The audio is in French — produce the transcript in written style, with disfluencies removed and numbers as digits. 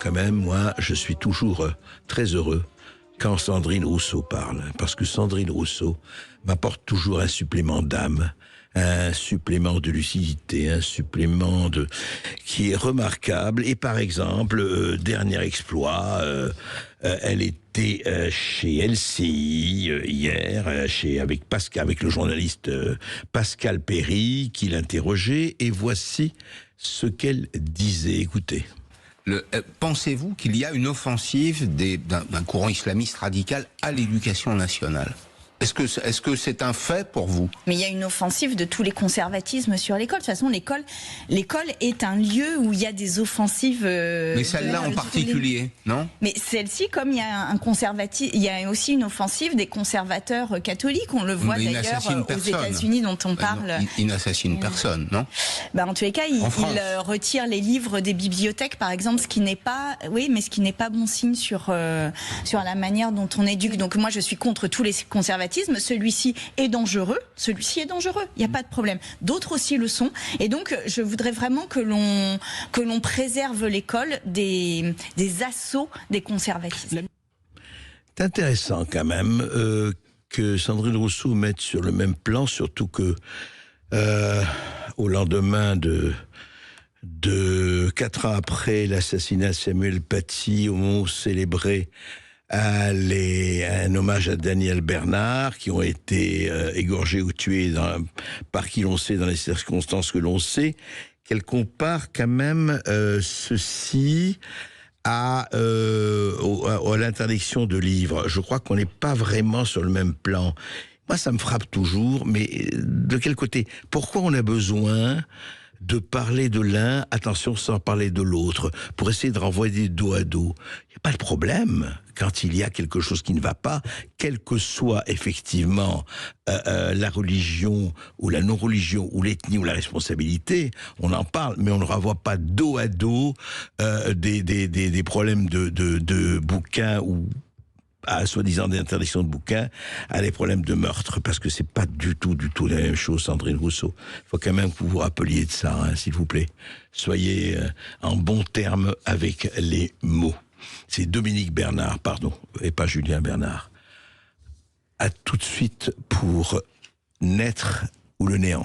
Quand même, moi, je suis toujours très heureux quand Sandrine Rousseau parle, parce que Sandrine Rousseau m'apporte toujours un supplément d'âme, un supplément de lucidité, un supplément qui est remarquable. Et par exemple, dernier exploit, elle était chez LCI hier, avec le journaliste Pascal Perry, qui l'interrogeait, et voici ce qu'elle disait. Écoutez. Pensez-vous qu'il y a une offensive d'un courant islamiste radical à l'éducation nationale ? Est-ce que c'est un fait pour vous ? Mais il y a une offensive de tous les conservatismes sur l'école. De toute façon, l'école est un lieu où il y a des offensives. Mais celle-là en particulier, non ? Mais celle-ci, comme il y a il y a aussi une offensive des conservateurs catholiques. On le voit d'ailleurs aux États-Unis, dont on parle. Il n'assassine personne, non ? En tous les cas, il retire les livres des bibliothèques, par exemple, ce qui n'est pas bon signe sur la manière dont on éduque. Donc moi, je suis contre tous les conservatismes. Celui-ci est dangereux. Il n'y a pas de problème. D'autres aussi le sont. Et donc, je voudrais vraiment que l'on préserve l'école des assauts des conservatismes. C'est intéressant quand même que Sandrine Rousseau mette sur le même plan, surtout que au lendemain de 4 ans après l'assassinat de Samuel Paty, au moment où célébrait un hommage à Daniel Bernard, qui ont été égorgés ou tués par qui l'on sait, dans les circonstances que l'on sait, qu'elle compare quand même ceci à l'interdiction de livres. Je crois qu'on n'est pas vraiment sur le même plan. Moi, ça me frappe toujours, mais de quel côté ? Pourquoi on a besoin de parler de l'un, attention, sans parler de l'autre, pour essayer de renvoyer dos à dos? Il n'y a pas de problème quand il y a quelque chose qui ne va pas, quelle que soit effectivement la religion ou la non-religion ou l'ethnie ou la responsabilité, on en parle, mais on ne renvoie pas dos à dos des problèmes de bouquins ou à soi-disant d'interdiction de bouquins, à des problèmes de meurtre, parce que c'est pas du tout la même chose, Sandrine Rousseau. Il faut quand même que vous vous rappeliez de ça, s'il vous plaît. Soyez en bons termes avec les mots. C'est Dominique Bernard, pardon, et pas Julien Bernard. À tout de suite pour Naître ou le néant.